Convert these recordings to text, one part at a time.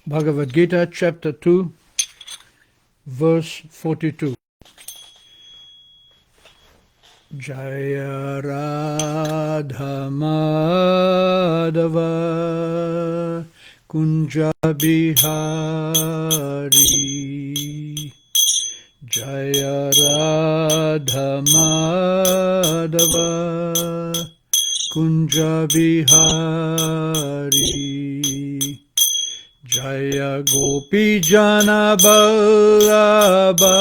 Bhagavad Gita, chapter 2, verse 42. Jaya Radha Madhava Kunja Bihari. Jaya Radha Madhava Kunja Bihari. Jaya Gopi Jana Vallabha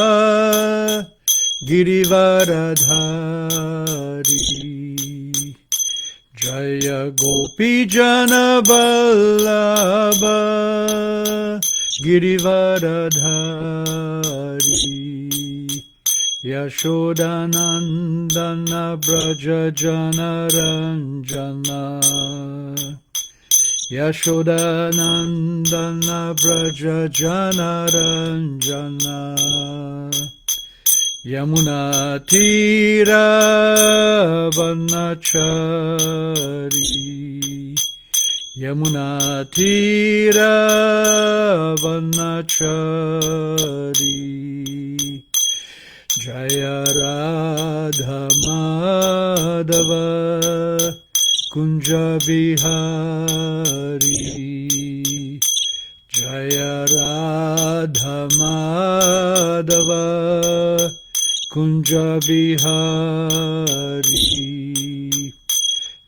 Girivaradhari. Jaya Gopi Jana Vallabha Girivaradhari. Yashodanandana Braja Jana Ranjana. Yashodanandana Braja Jana Ranjana. Yamuna Tira Vanachari. Yamuna Tira Vanachari. Jaya Radha Madhava Kunja Bihari. Jaya Radha Madhava Kunja Bihari.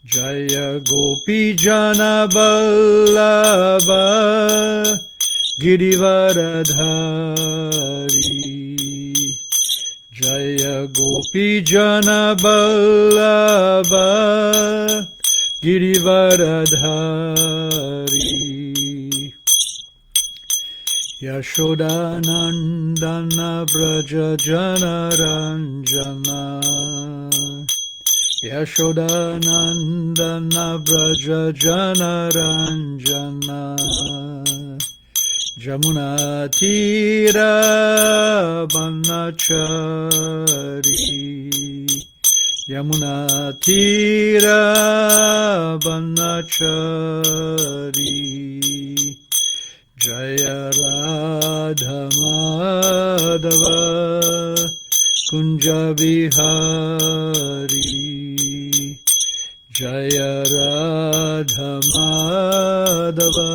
Jaya Gopi Jana Vallabha Girivaradhari. Jaya Gopi Jana Vallabha Girivaradhari. Yashodanandana Braja Jana Ranjana. Yashodanandana Braja Jana Ranjana. Jamuna Tira Vanachari. Yamuna Tira Vanachari. Jaya Radha Madhava Kunja Bihari. Jaya Radha Madhava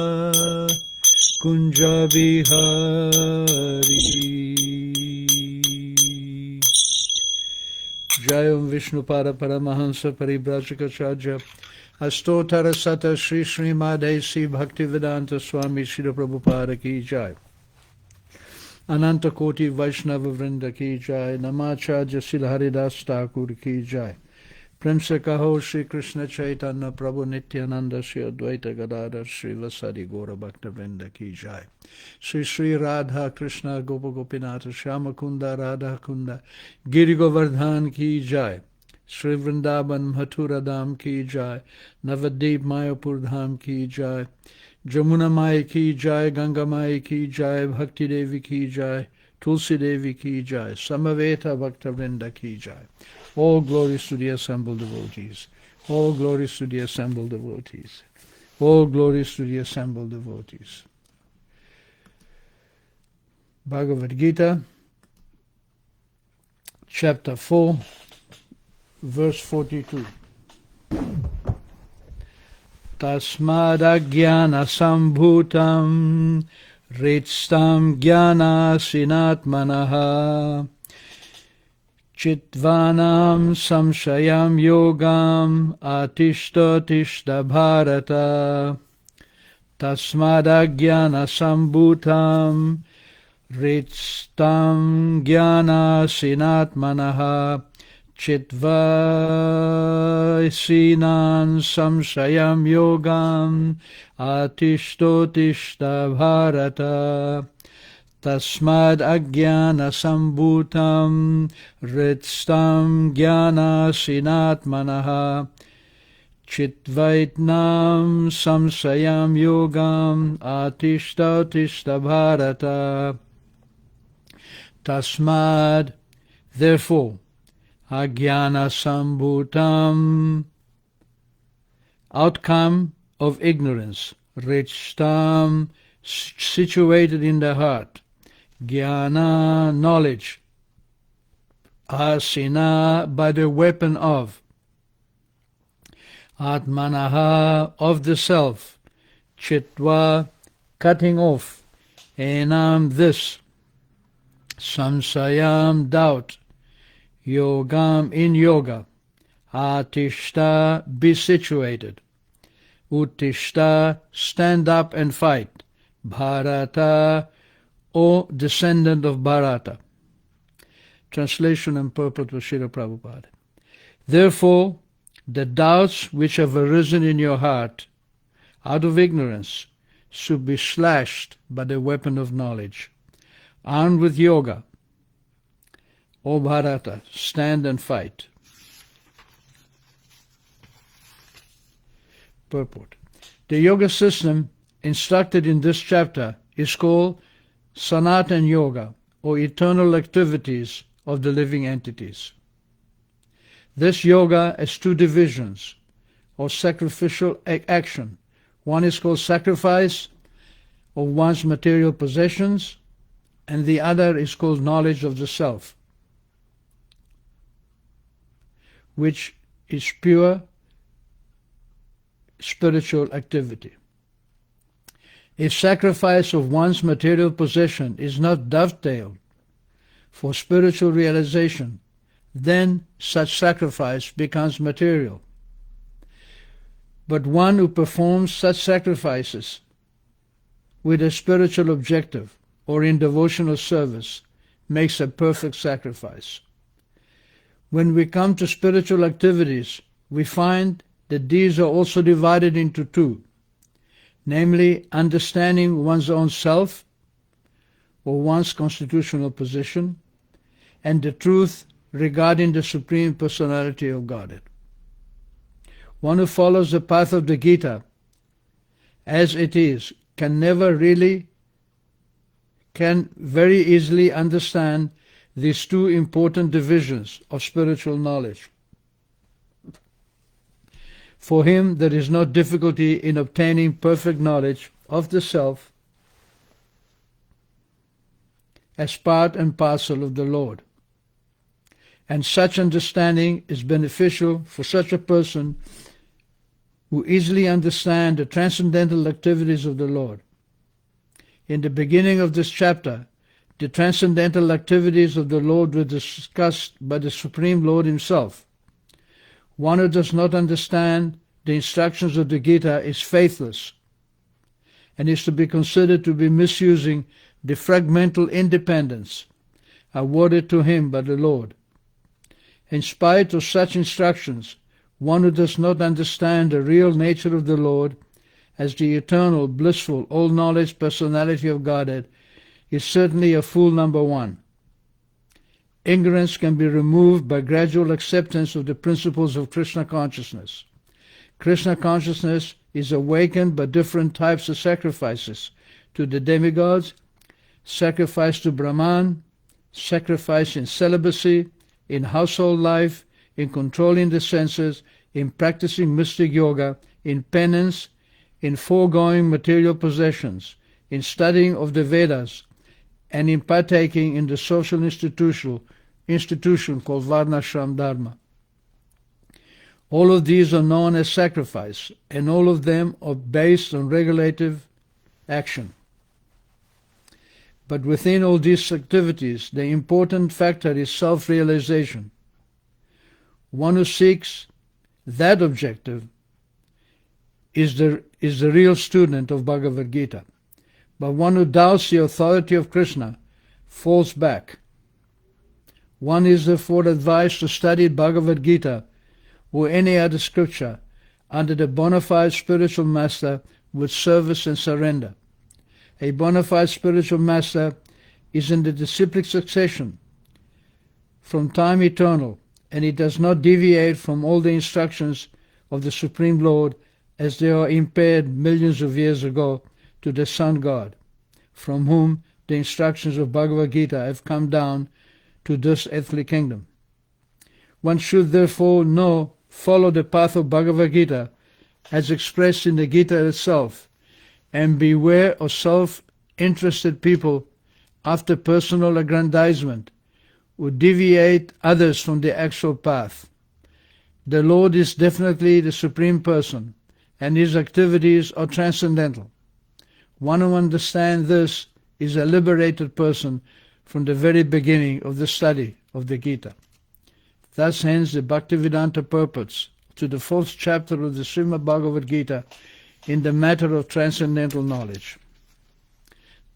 Kunja Bihari. Jayam Vishnupada Paramahansa Paribrajakachaja Astotara Sata Sri Srimadesi Bhaktivedanta Swami Srila Prabhupada Ki Jai. Ananta Koti Vaishnava Vrinda Ki Jai. Namacharya Srila Haridas Thakur Ki Jai. Prem se kaho Shri Krishna Chaitanya Prabhu Nityananda Shri Advaita Gadadhar Shri Vasari Gaura Bhakta Vrinda Ki Jai. Shri Shri Radha Krishna Gopa Gopinata Shyama Kunda Radha Kunda Giri Govardhan Ki Jai. Shri Vrindavan Mathura Dham Ki Jai. Navadip Mayapur Dham Ki Jai. Jamuna Mai Ki Jai. Ganga Mai Ki Jai. Bhakti Devi Ki Jai. Tulsi Devi Ki Jai. Samaveta Bhakta Vrinda Ki Jai. All glories to the assembled devotees. All glories to the assembled devotees. All glories to the assembled devotees. Bhagavad Gita, chapter 4, verse 42. Tasmadagyana sambhutam ritstam jnana sinatmanaha Chitvanam samshayam yogam atishta tishta bharata. Tasmadagyana sambhutam ritstam jnana sinatmanaha Chitvasinan samshayam yogam atishto tishta bharata. Tasmad ajnana sambhutam ritstam jnana sinatmanaha Chitvaitnam samsayam yogam atishta tishta bharata. Tasmad, therefore, ajnana sambhutam, outcome of ignorance, richtam, situated in the heart. Jnana, knowledge. Asina, by the weapon of. Atmanaha, of the self. Chitva, cutting off. Enam, this. Samsayam, doubt. Yogam, in yoga. Atishta, be situated. Uttishta, stand up and fight. Bharata, O descendant of Bharata. Translation and purport of Srila Prabhupada. Therefore, the doubts which have arisen in your heart out of ignorance should be slashed by the weapon of knowledge. Armed with yoga, O Bharata, stand and fight. Purport. The yoga system instructed in this chapter is called Sanatana Yoga, or eternal activities of the living entities. This yoga has two divisions, or sacrificial action. One is called sacrifice of one's material possessions, and the other is called knowledge of the self, which is pure spiritual activity. If sacrifice of one's material possession is not dovetailed for spiritual realization, then such sacrifice becomes material. But one who performs such sacrifices with a spiritual objective or in devotional service makes a perfect sacrifice. When we come to spiritual activities, we find that these are also divided into two, namely understanding one's own self or one's constitutional position, and the truth regarding the Supreme Personality of Godhead. One who follows the path of the Gita as it is can very easily understand these two important divisions of spiritual knowledge. For him, there is no difficulty in obtaining perfect knowledge of the self as part and parcel of the Lord. And such understanding is beneficial for such a person who easily understands the transcendental activities of the Lord. In the beginning of this chapter, the transcendental activities of the Lord were discussed by the Supreme Lord himself. One who does not understand the instructions of the Gita is faithless and is to be considered to be misusing the fragmental independence awarded to him by the Lord. In spite of such instructions, one who does not understand the real nature of the Lord as the eternal, blissful, all-knowledge personality of Godhead is certainly a fool number one. Ignorance can be removed by gradual acceptance of the principles of Krishna consciousness. Krishna consciousness is awakened by different types of sacrifices to the demigods, sacrifice to Brahman, sacrifice in celibacy, in household life, in controlling the senses, in practicing mystic yoga, in penance, in foregoing material possessions, in studying of the Vedas, and in partaking in the social institution called Varnashram Dharma. All of these are known as sacrifice, and all of them are based on regulative action. But within all these activities, the important factor is self-realization. One who seeks that objective is the real student of Bhagavad Gita. But one who doubts the authority of Krishna falls back. One is therefore advised to study Bhagavad Gita or any other scripture under the bona fide spiritual master with service and surrender. A bona fide spiritual master is in the disciplic succession from time eternal, and he does not deviate from all the instructions of the Supreme Lord as they are impaired millions of years ago to the Sun God, from whom the instructions of Bhagavad Gita have come down to this earthly kingdom. One should therefore follow the path of Bhagavad Gita as expressed in the Gita itself, and beware of self-interested people after personal aggrandizement who deviate others from the actual path. The Lord is definitely the Supreme Person, and His activities are transcendental. One who understands this is a liberated person from the very beginning of the study of the Gita. Thus hence the Bhaktivedanta purports to the 4th chapter of the Srimad Bhagavad Gita in the matter of transcendental knowledge.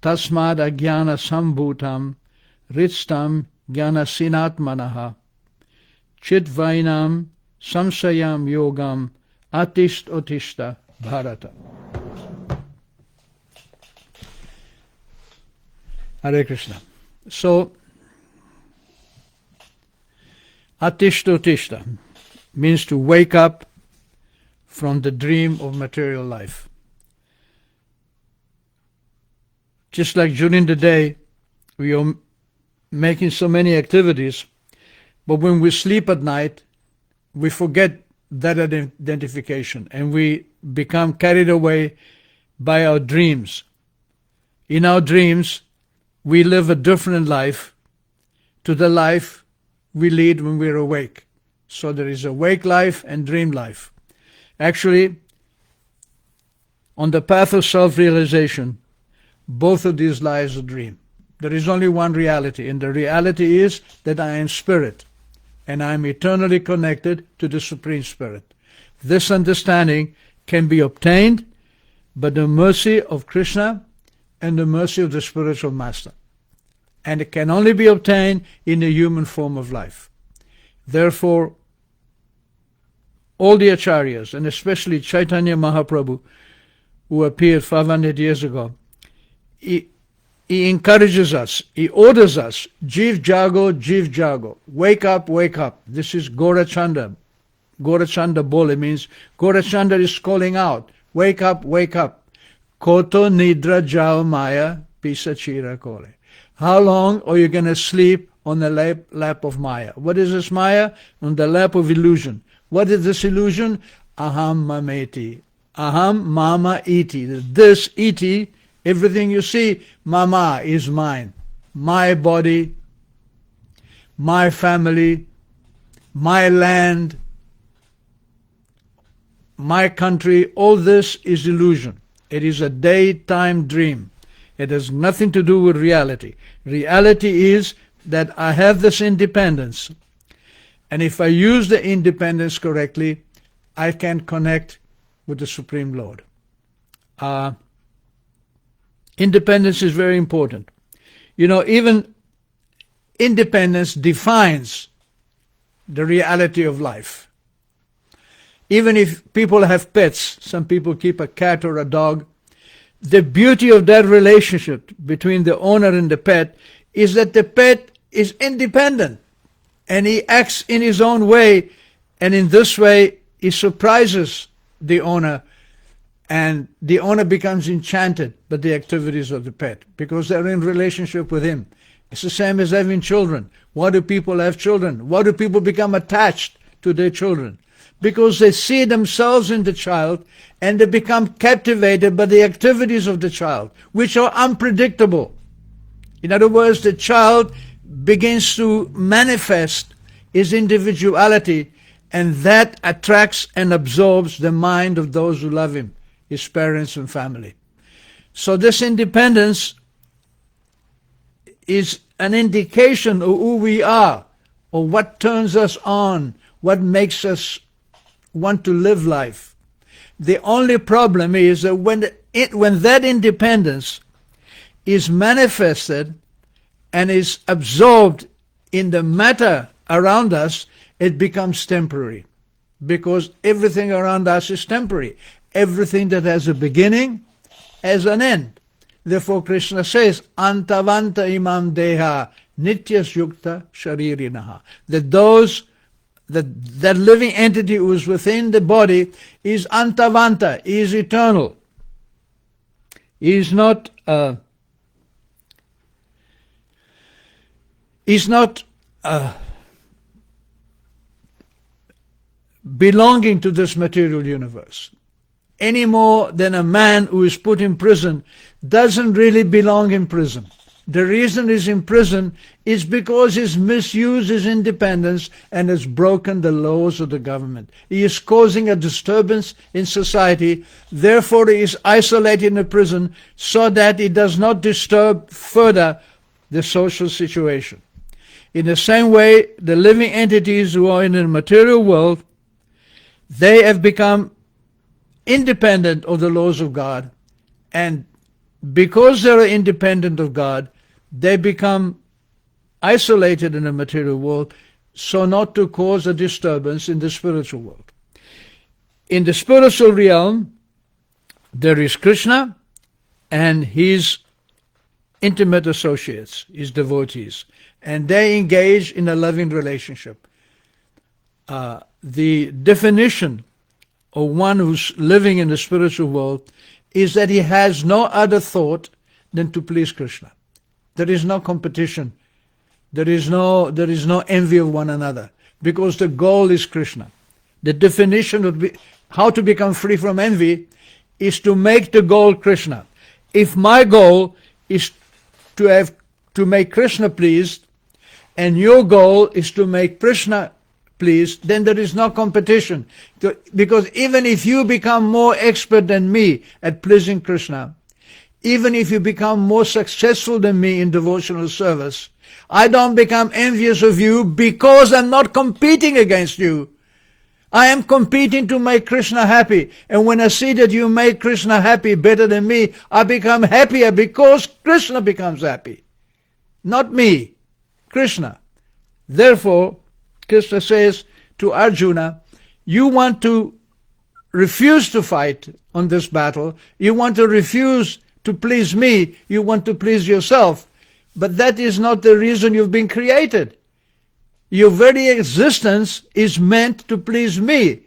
Tasmad ajnana sambhutam ritstam jnana sinatmanaha chitvainam samsayam yogam atist otishta bharata. Hare Krishna. So, atishta otishta means to wake up from the dream of material life. Just like during the day, we are making so many activities, but when we sleep at night, we forget that identification and we become carried away by our dreams. In our dreams, we live a different life to the life we lead when we're awake. So there is awake life and dream life. Actually, on the path of self-realization, both of these lies a dream. There is only one reality, and the reality is that I am spirit, and I am eternally connected to the Supreme Spirit. This understanding can be obtained by the mercy of Krishna and the mercy of the spiritual master. And it can only be obtained in the human form of life. Therefore, all the acharyas, and especially Chaitanya Mahaprabhu, who appeared 500 years ago, he encourages us, he orders us, Jiv Jago, wake up, wake up. This is Gaurachanda. Gaurachanda Bole means Gaurachanda is calling out, wake up, wake up. Koto Nidra Jao Maya Pisachira Kole. How long are you going to sleep on the lap of Maya? What is this Maya? On the lap of illusion. What is this illusion? Aham mameti. Aham mama iti. This iti, everything you see, mama is mine. My body, my family, my land, my country, all this is illusion. It is a daytime dream. It has nothing to do with reality. Reality is that I have this independence. And if I use the independence correctly, I can connect with the Supreme Lord. Independence is very important. You know, even independence defines the reality of life. Even if people have pets, some people keep a cat or a dog, the beauty of that relationship between the owner and the pet is that the pet is independent and he acts in his own way, and in this way he surprises the owner, and the owner becomes enchanted by the activities of the pet because they're in relationship with him. It's the same as having children. Why do people have children? Why do people become attached to their children? Because they see themselves in the child and they become captivated by the activities of the child, which are unpredictable. In other words, the child begins to manifest his individuality, and that attracts and absorbs the mind of those who love him, his parents and family. So this independence is an indication of who we are, or what turns us on, what makes us want to live life. The only problem is that when that independence is manifested and is absorbed in the matter around us, it becomes temporary. Because everything around us is temporary. Everything that has a beginning has an end. Therefore Krishna says, Antavanta imam deha nityas yukta sharirinaha. That living entity who is within the body is antavanta, he is eternal. He is not belonging to this material universe. any more than a man who is put in prison doesn't really belong in prison. The reason he's in prison is because he's misused his independence and has broken the laws of the government. He is causing a disturbance in society. Therefore, he is isolated in a prison so that he does not disturb further the social situation. In the same way, the living entities who are in the material world, they have become independent of the laws of God, and because they are independent of God, they become isolated in the material world, so not to cause a disturbance in the spiritual world. In the spiritual realm, there is Krishna and his intimate associates, his devotees, and they engage in a loving relationship. The definition of one who's living in the spiritual world is that he has no other thought than to please Krishna. There is no competition. There is no envy of one another, because the goal is Krishna. The definition would be how to become free from envy is to make the goal Krishna. If my goal is to make Krishna pleased, and your goal is to make Krishna pleased, then there is no competition. Because even if you become more expert than me at pleasing Krishna, even if you become more successful than me in devotional service, I don't become envious of you because I'm not competing against you. I am competing to make Krishna happy. And when I see that you make Krishna happy better than me, I become happier because Krishna becomes happy. Not me, Krishna. Therefore, Krishna says to Arjuna, you want to refuse to fight on this battle. You want to refuse to please me. You want to please yourself. But that is not the reason you've been created. Your very existence is meant to please me.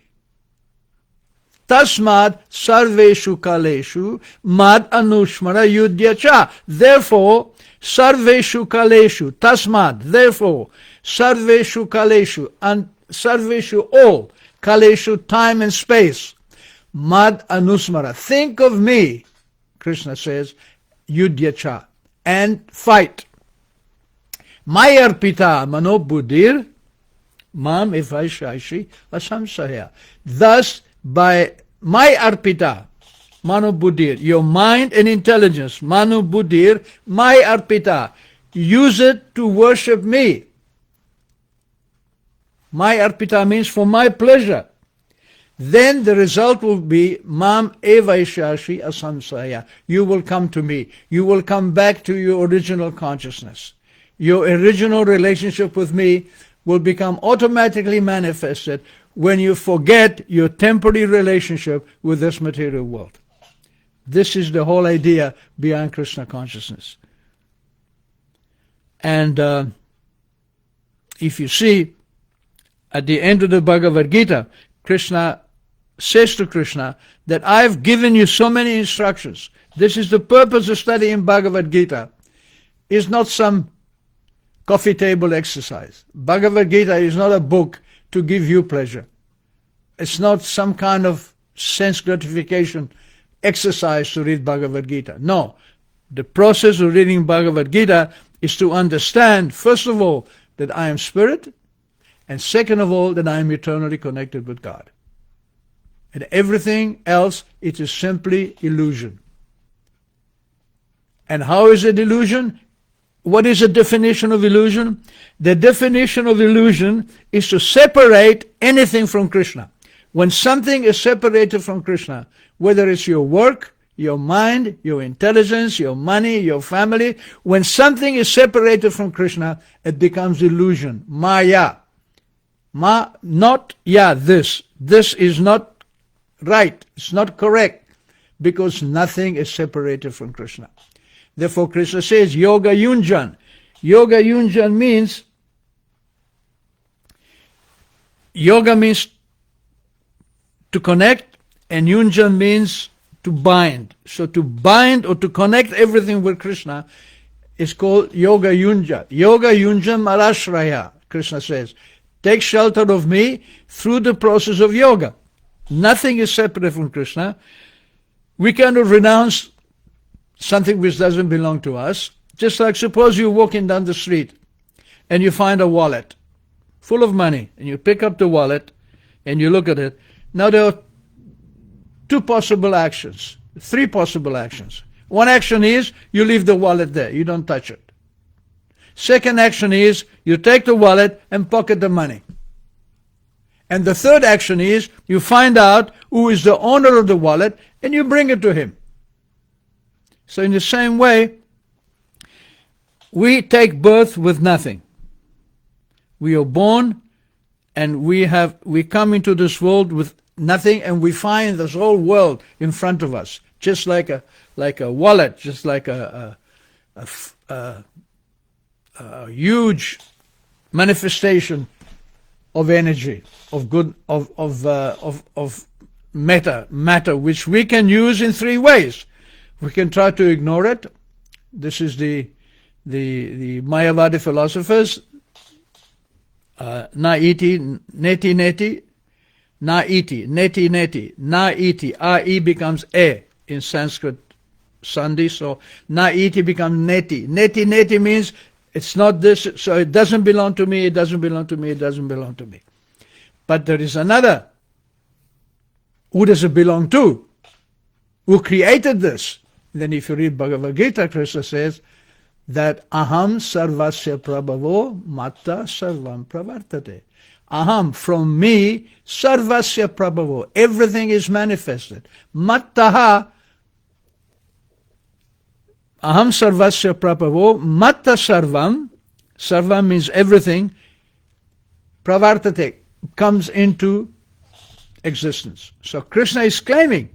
Tasmad sarveshu kaleshu mad anushmara yudhyacha. Therefore, sarveshu kaleshu, tasmad, therefore, sarveshu kaleshu, and sarveshu all, kaleshu, time and space, mad anusmara, think of me, Krishna says, yudhyacha, and fight. Mayarpita mano buddhir, mam evaishaishi asamsaya. Thus, by my arpita, mano buddhir, your mind and intelligence, mano buddhir, my arpita, use it to worship me. My arpita means for my pleasure. Then the result will be mam evaishyashi asamsaya. You will come to me. You will come back to your original consciousness. Your original relationship with me will become automatically manifested when you forget your temporary relationship with this material world. This is the whole idea behind Krishna consciousness. And if you see, at the end of the Bhagavad Gita, Krishna says to Krishna that I've given you so many instructions. This is the purpose of studying Bhagavad Gita. It's not some coffee table exercise. Bhagavad Gita is not a book to give you pleasure. It's not some kind of sense gratification exercise to read Bhagavad Gita. No. The process of reading Bhagavad Gita is to understand, first of all, that I am spirit, and second of all, that I am eternally connected with God. And everything else, it is simply illusion. And how is it illusion? What is the definition of illusion? The definition of illusion is to separate anything from Krishna. When something is separated from Krishna, whether it's your work, your mind, your intelligence, your money, your family, when something is separated from Krishna, it becomes illusion, maya. Not this. This is not right. It's not correct, because nothing is separated from Krishna. Therefore, Krishna says, Yoga Yunjan. Yoga Yunjan means, yoga means to connect, and Yunjan means to bind. So to bind or to connect everything with Krishna is called Yoga Yunja. Yoga Yunjan Marashraya, Krishna says. Take shelter of me through the process of yoga. Nothing is separate from Krishna. We cannot renounce something which doesn't belong to us. Just like suppose you're walking down the street and you find a wallet full of money, and you pick up the wallet and you look at it. Now there are three possible actions. One action is you leave the wallet there, you don't touch it. Second action is you take the wallet and pocket the money. And the third action is you find out who is the owner of the wallet and you bring it to him. So in the same way, we take birth with nothing. We are born and we come into this world with nothing, and we find this whole world in front of us, just like a wallet, just like a huge manifestation of energy, of good, of matter, which we can use in three ways. We can try to ignore it. This is the Mayavadi philosophers. Na iti, neti neti, na iti, neti neti, na iti. A-E becomes e in Sanskrit Sandhi, so na iti becomes neti. Neti neti means it's not this, so it doesn't belong to me, it doesn't belong to me, it doesn't belong to me. But there is another. Who does it belong to? Who created this? Then if you read Bhagavad Gita, Krishna says that aham sarvasya prabhavo matta sarvam pravartate. Aham, from me, sarvasya prabhavo, everything is manifested. Mattaha, aham sarvasya prabhavo matta sarvam, sarvam means everything, pravartate, comes into existence. So Krishna is claiming,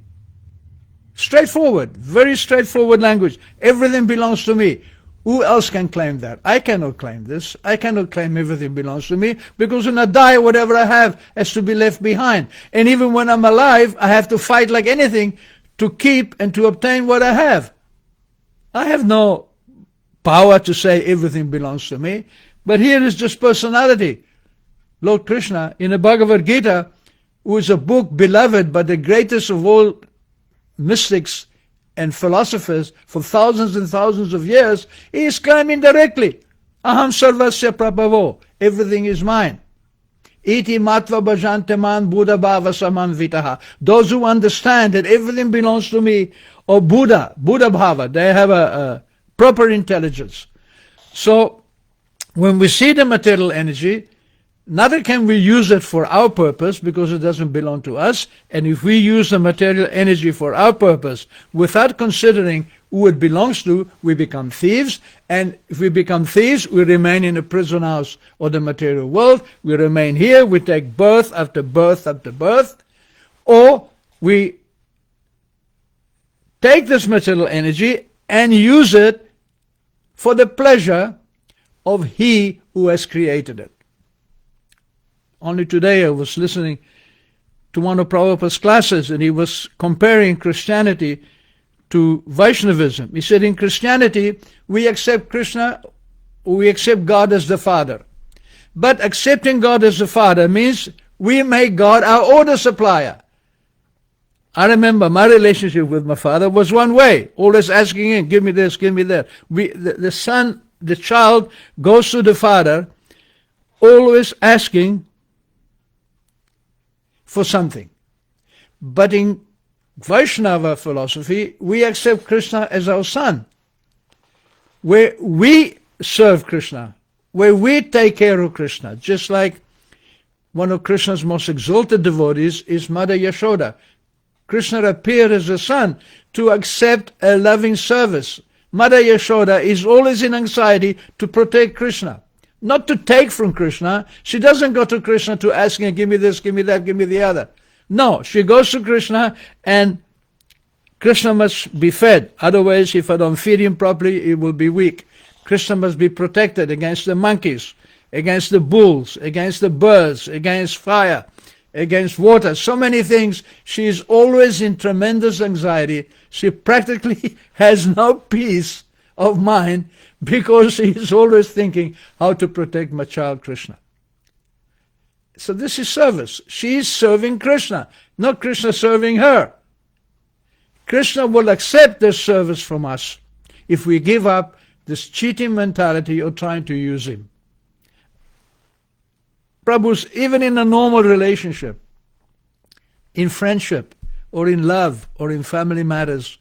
straightforward, very straightforward language, everything belongs to me. Who else can claim that? I cannot claim this. I cannot claim everything belongs to me, because when I die, whatever I have has to be left behind. And even when I'm alive, I have to fight like anything to keep and to obtain what I have. I have no power to say everything belongs to me. But here is just personality. Lord Krishna, in the Bhagavad Gita, who is a book beloved by the greatest of all mystics and philosophers for thousands and thousands of years, he is claiming directly, aham sarvasya prabhavo, everything is mine. Iti matva bhajante man buddha bhava samanvitaha. Those who understand that everything belongs to me, or Buddha bhava, they have a proper intelligence. So when we see the material energy, neither can we use it for our purpose, because it doesn't belong to us. And if we use the material energy for our purpose without considering who it belongs to, we become thieves. And if we become thieves, we remain in a prison house of the material world. We remain here, we take birth after birth after birth. Or we take this material energy and use it for the pleasure of He who has created it. Only today I was listening to one of Prabhupada's classes, and he was comparing Christianity to Vaishnavism. He said, in Christianity, we accept Krishna, we accept God as the Father. But accepting God as the Father means we make God our order supplier. I remember my relationship with my father was one way, always asking him, give me this, give me that. The child goes to the father, always asking for something. But in Vaishnava philosophy, we accept Krishna as our son, where we serve Krishna, where we take care of Krishna. Just like one of Krishna's most exalted devotees is Mother Yashoda. Krishna appeared as a son to accept a loving service. Mother Yashoda is always in anxiety to protect Krishna, not to take from Krishna. She doesn't go to Krishna to ask him, give me this, give me that, give me the other. No, she goes to Krishna, and Krishna must be fed. Otherwise, if I don't feed him properly, he will be weak. Krishna must be protected against the monkeys, against the bulls, against the birds, against fire, against water. So many things. She is always in tremendous anxiety. She practically has no peace of mind, because she is always thinking how to protect my child Krishna. So this is service. She is serving Krishna, not Krishna serving her. Krishna will accept this service from us if we give up this cheating mentality of trying to use him. Prabhus, even in a normal relationship, in friendship, or in love, or in family matters,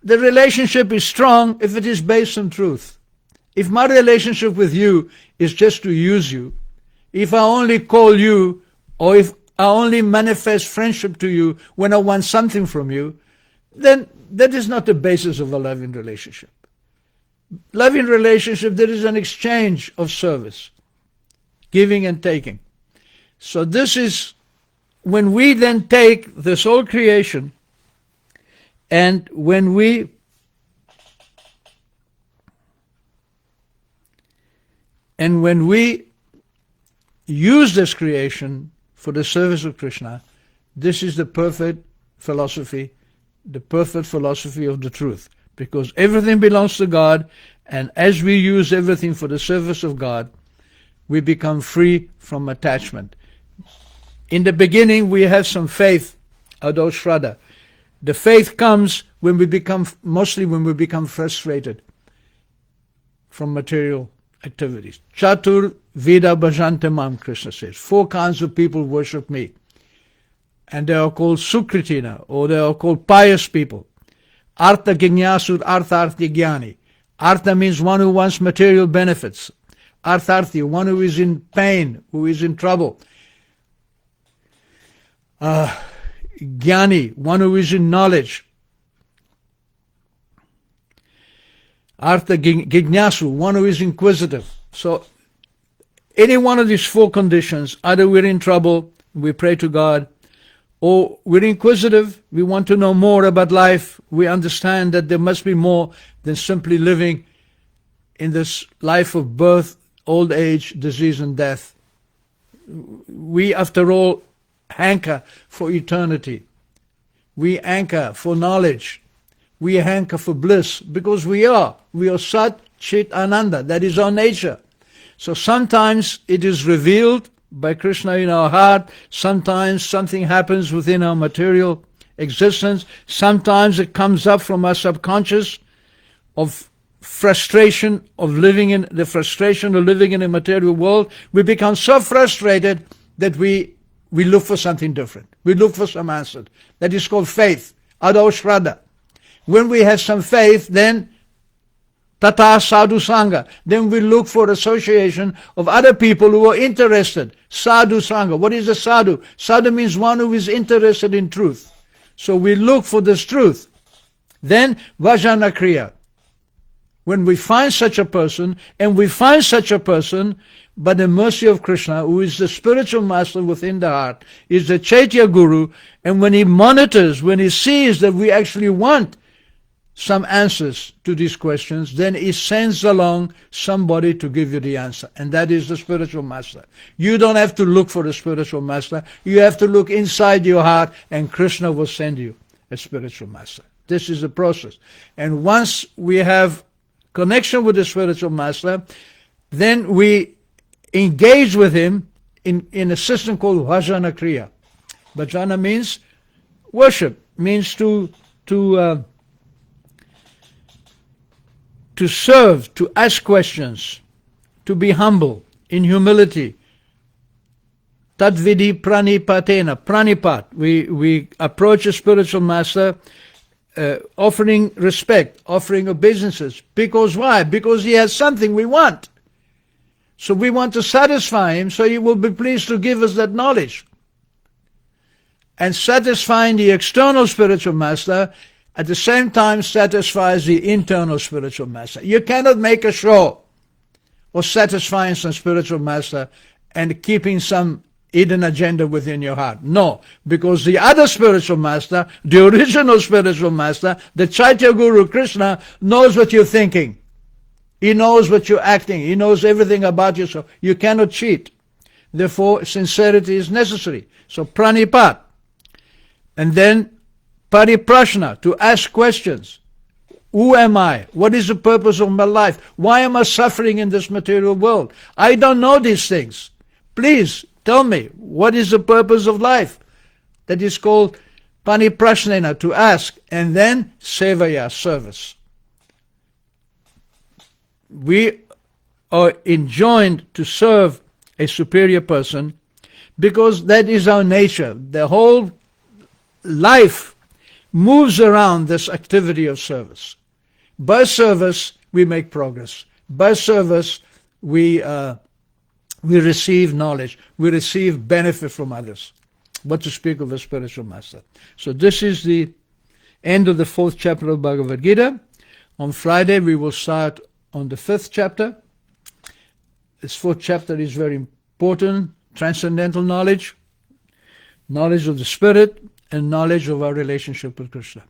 the relationship is strong if it is based on truth. If my relationship with you is just to use you, if I only call you, or if I only manifest friendship to you when I want something from you, then that is not the basis of a loving relationship. Loving relationship, there is an exchange of service, giving and taking. So this is when we then take this whole creation, and when we use this creation for the service of Krishna, this is the perfect philosophy of the truth. Because everything belongs to God, and as we use everything for the service of God, we become free from attachment. In the beginning, we have some faith, adho shraddha. The faith comes mostly when we become frustrated from material activities. Chatur vida bhajante mam, Krishna says. 4 kinds of people worship me. And they are called sukritina, or they are called pious people. Artha gignasur artharthi jnani. Artha means one who wants material benefits. Artharthi, one who is in pain, who is in trouble. Jnani, one who is in knowledge. Artha Gignasu, one who is inquisitive. So, any one of these 4 conditions, either we're in trouble, we pray to God, or we're inquisitive, we want to know more about life, we understand that there must be more than simply living in this life of birth, old age, disease and death. We, after all, hanker for eternity. We anchor for knowledge. We hanker for bliss, because we are Sat, Chit, Ananda. That is our nature. So sometimes it is revealed by Krishna in our heart. Sometimes something happens within our material existence. Sometimes it comes up from our subconscious of frustration of living in a material world. We become so frustrated that we look for something different. We look for some answer. That is called faith, adho shraddha. When we have some faith, then tata sadhu sangha. Then we look for association of other people who are interested. Sadhu sangha. What is a sadhu? Sadhu means one who is interested in truth. So we look for this truth. Then vajana kriya. When we find such a person, and we find such a person by the mercy of Krishna, who is the spiritual master within the heart, is the Chaitya Guru, and when he monitors, when he sees that we actually want some answers to these questions, then he sends along somebody to give you the answer, and that is the spiritual master. You don't have to look for the spiritual master. You have to look inside your heart, and Krishna will send you a spiritual master. This is the process. And once we have connection with the spiritual master, then we engage with him in a system called Bhajana Kriya. Bhajana means worship, means to serve, to ask questions, to be humble, in humility. Tadvidi pranipatena, pranipat. We approach a spiritual master offering respect, offering obeisances. Because why? Because he has something we want. So we want to satisfy him, so he will be pleased to give us that knowledge. And satisfying the external spiritual master at the same time satisfies the internal spiritual master. You cannot make a show of satisfying some spiritual master and keeping some hidden agenda within your heart. No, because the other spiritual master, the original spiritual master, the Chaitya Guru Krishna, knows what you're thinking. He knows what you're acting. He knows everything about you, so you cannot cheat. Therefore, sincerity is necessary. So pranipat. And then pariprashna, to ask questions. Who am I? What is the purpose of my life? Why am I suffering in this material world? I don't know these things. Please tell me, what is the purpose of life? That is called Paniprasnena, to ask, and then sevaya, service. We are enjoined to serve a superior person because that is our nature. The whole life moves around this activity of service. By service, we make progress. By service, we receive knowledge. We receive benefit from others. What to speak of a spiritual master. So this is the end of the 4th chapter of Bhagavad Gita. On Friday, we will start on the 5th chapter. This 4th chapter is very important. Transcendental knowledge, knowledge of the spirit, and knowledge of our relationship with Krishna.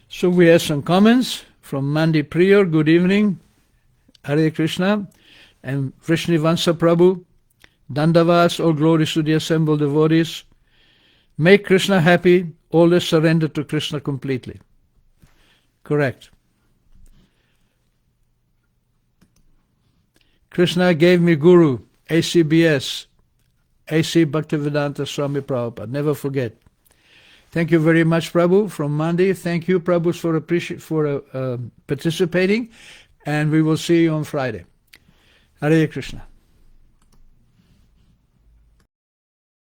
So we have some comments from Mandi Priyor. Good evening. Hare Krishna. And Vrishnivansa Prabhu. Dandavas, all glories to the assembled devotees. Make Krishna happy, always surrender to Krishna completely. Correct. Krishna gave me Guru, ACBS, AC Bhaktivedanta Swami Prabhupada. Never forget. Thank you very much, Prabhu, from Mandi. Thank you, Prabhu, for participating. And we will see you on Friday. Hare Krishna.